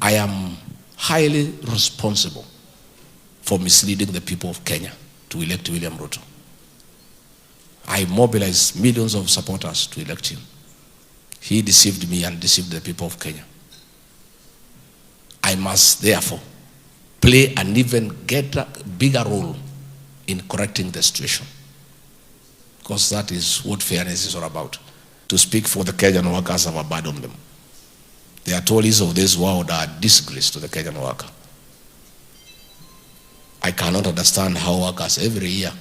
I am highly responsible for misleading the people of Kenya to elect William Ruto. I mobilized millions of supporters to elect him. He deceived me and deceived the people of Kenya. I must therefore play an even bigger role in correcting the situation, because that is what fairness is all about. To speak for the Kenyan workers, have abandoned them. The Atolis of this world are a disgrace to the Kenyan worker. I cannot understand how workers every year,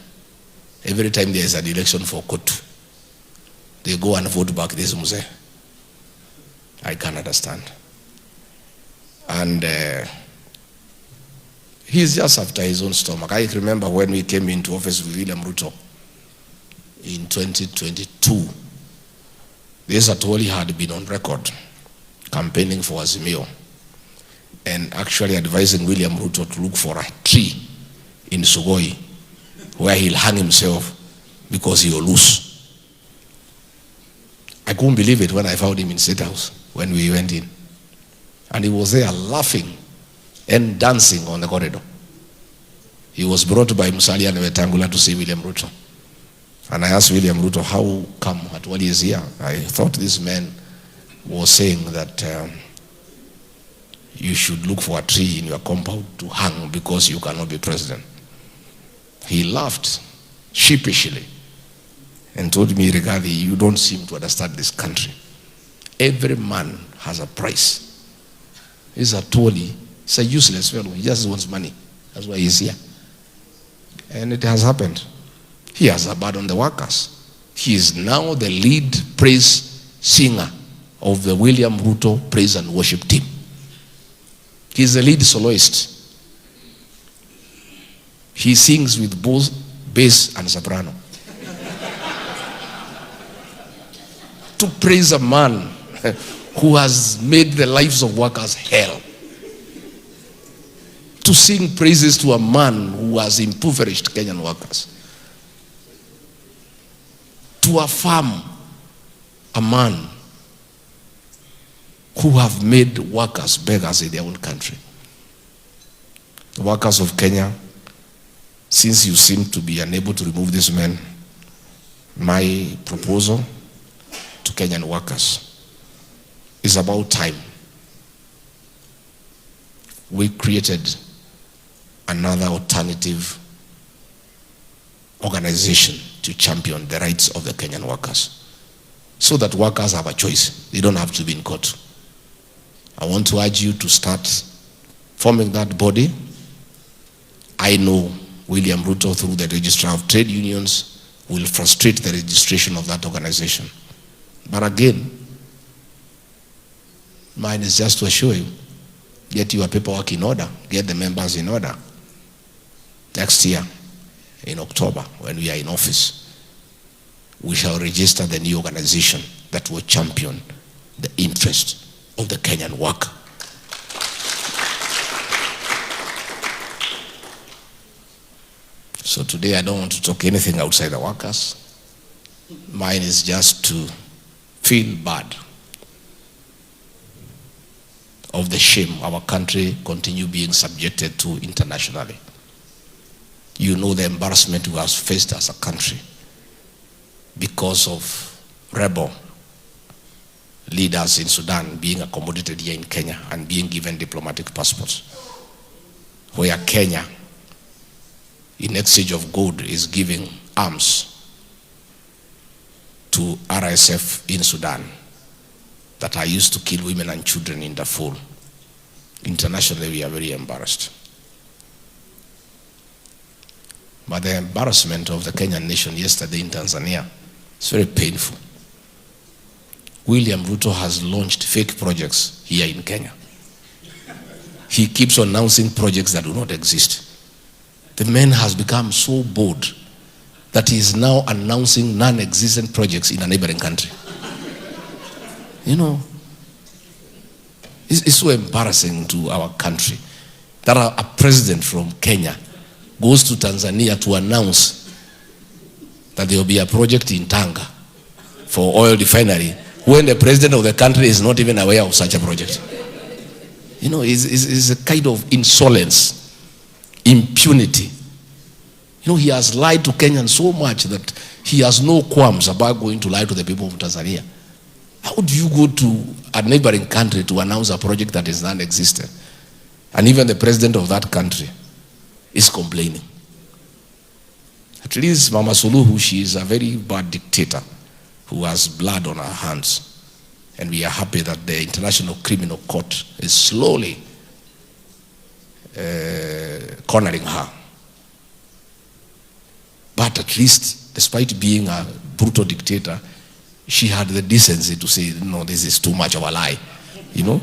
every time there is an election for Kotu, they go and vote back this Mzee. I can't understand. And he's just after his own stomach. I remember when we came into office with William Ruto in 2022, this Atoli had been on record campaigning for Azimio and actually advising William Ruto to look for a tree in Sugoi where he'll hang himself because he'll lose. I couldn't believe it when I found him in State House when we went in. And he was there laughing and dancing on the corridor. He was brought by Musalia and Wetangula to see William Ruto. And I asked William Ruto, how come Atwali is here? I thought this man was saying that you should look for a tree in your compound to hang because you cannot be president. He laughed sheepishly and told me, Rigathi, you don't seem to understand this country. Every man has a price. He's a Atwali. He's a useless fellow. He just wants money. That's why he's here. And it has happened. He has abandoned the workers. He is now the lead praise singer of the William Ruto praise and worship team. He's the lead soloist. He sings with both bass and soprano. To praise a man who has made the lives of workers hell. To sing praises to a man who has impoverished Kenyan workers. To affirm a man who have made workers beggars in their own country. The workers of Kenya, since you seem to be unable to remove this man, my proposal to Kenyan workers is about time we created another alternative organization to champion the rights of the Kenyan workers, so that workers have a choice. They don't have to be in court. I want to urge you to start forming that body. I know William Ruto, through the Registrar of Trade Unions, will frustrate the registration of that organization. But again, mine is just to assure you, get your paperwork in order, get the members in order. Next year, in October, when we are in office, we shall register the new organization that will champion the interest of the Kenyan worker. So today I don't want to talk anything outside the workers. Mine is just to feel bad of the shame our country continue being subjected to internationally. You know the embarrassment we have faced as a country because of rebel leaders in Sudan being accommodated here in Kenya and being given diplomatic passports, where Kenya, in exchange of gold, is giving arms to RSF in Sudan that are used to kill women and children in Darfur. Internationally, we are very embarrassed. But the embarrassment of the Kenyan nation yesterday in Tanzania is very painful. William Ruto has launched fake projects here in Kenya. He keeps announcing projects that do not exist. The man has become so bold that he is now announcing non-existent projects in a neighboring country. You know, it's so embarrassing to our country that a president from Kenya goes to Tanzania to announce that there will be a project in Tanga for oil refinery when the president of the country is not even aware of such a project. You know, is a kind of insolence, impunity. You know, he has lied to Kenyans so much that he has no qualms about going to lie to the people of Tanzania. How do you go to a neighboring country to announce a project that is non-existent? And even the president of that country is complaining. At least Mama Suluhu, she is a very bad dictator who has blood on her hands. And we are happy that the International Criminal Court is slowly cornering her. But at least, despite being a brutal dictator, she had the decency to say, no, this is too much of a lie. You know?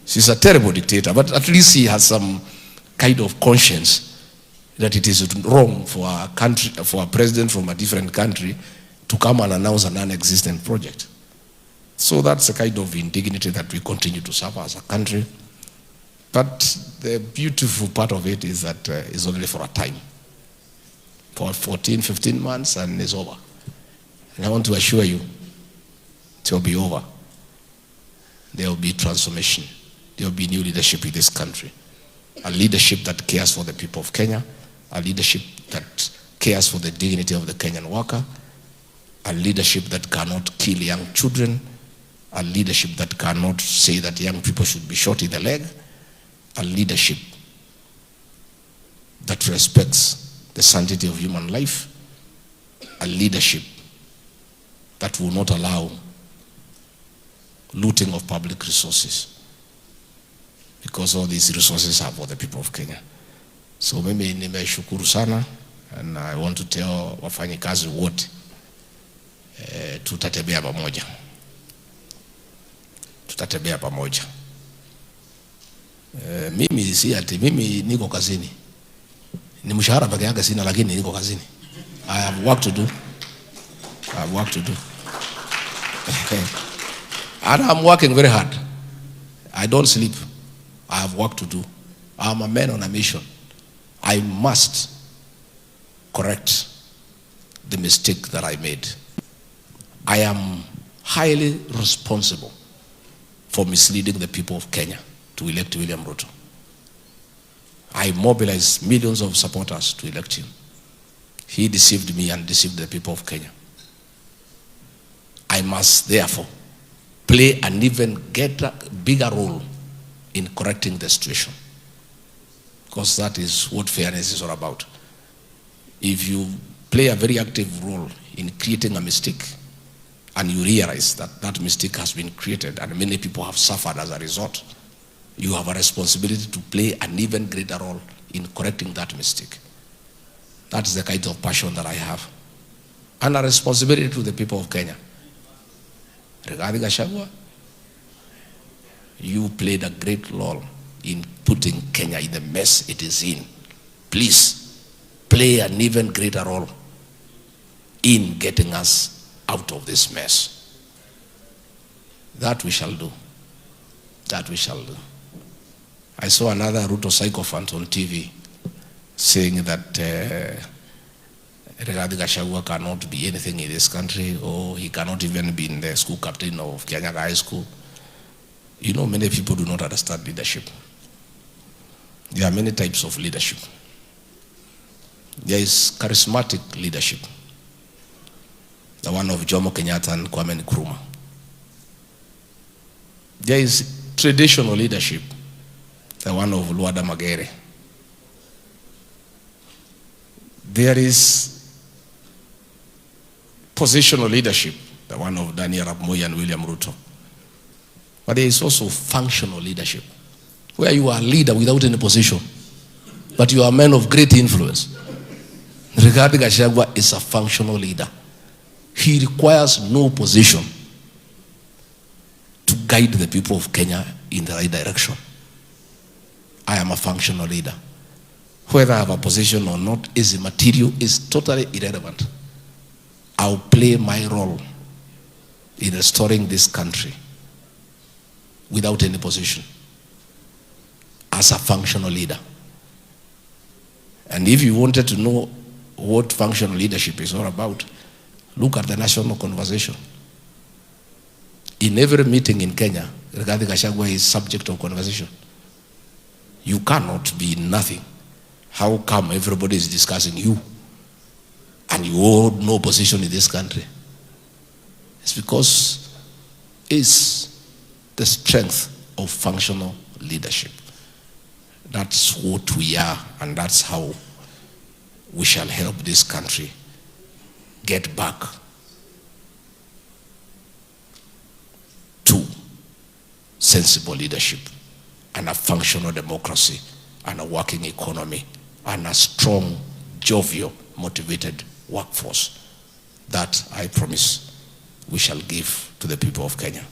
She's a terrible dictator, but at least she has some kind of conscience that it is wrong for a country, for a president from a different country to come and announce a non-existent project. So that's a kind of indignity that we continue to suffer as a country. But the beautiful part of it is that it's only for a time. For 14, 15 months and it's over. And I want to assure you, it will be over. There will be transformation. There will be new leadership in this country. A leadership that cares for the people of Kenya. A leadership that cares for the dignity of the Kenyan worker. A leadership that cannot kill young children. A leadership that cannot say that young people should be shot in the leg. A leadership that respects the sanctity of human life. A leadership that will not allow looting of public resources, because all these resources are for the people of Kenya. So mimi nimeshukuru sana, and I want to tell wafanyikazi wote tutatembea pamoja. Tutatembea pamoja. Mimi si ati mimi niko kazini. Ni mshahara peke yake sina, lakini niko kazini. I have work to do. I have work to do. And I'm working very hard. I don't sleep. I have work to do. I'm a man on a mission. I must correct the mistake that I made. I am highly responsible for misleading the people of Kenya to elect William Ruto. I mobilized millions of supporters to elect him. He deceived me and deceived the people of Kenya. I must therefore play an even bigger role in correcting the situation, because that is what fairness is all about. If you play a very active role in creating a mistake and you realize that that mistake has been created and many people have suffered as a result, you have a responsibility to play an even greater role in correcting that mistake. That is the kind of passion that I have, and a responsibility to the people of Kenya. Regarding Gachagua, you played a great role in putting Kenya in the mess it is in. Please play an even greater role in getting us out of this mess. That we shall do. That we shall do. I saw another Ruto sycophant on TV saying that Regarding Gachagua cannot be anything in this country, or he cannot even be in the school captain of Kenyan High School. You know, many people do not understand leadership. There are many types of leadership. There is charismatic leadership, the one of Jomo Kenyatta and Kwame Nkrumah. There is traditional leadership, the one of Luada Magere. There is positional leadership, the one of Daniel Arap Moi and William Ruto. But there is also functional leadership, where you are a leader without any position, but you are a man of great influence. Regarding Gachagua is a functional leader. He requires no position to guide the people of Kenya in the right direction. I am a functional leader. Whether I have a position or not is immaterial, is totally irrelevant. I'll play my role in restoring this country without any position, as a functional leader. And if you wanted to know what functional leadership is all about, look at the national conversation. In every meeting in Kenya, regarding Gachagua is subject of conversation. You cannot be nothing. How come everybody is discussing you and you hold no position in this country? It's because it's the strength of functional leadership. That's what we are, and that's how we shall help this country get back to sensible leadership and a functional democracy and a working economy and a strong, jovial, motivated workforce that I promise we shall give to the people of Kenya.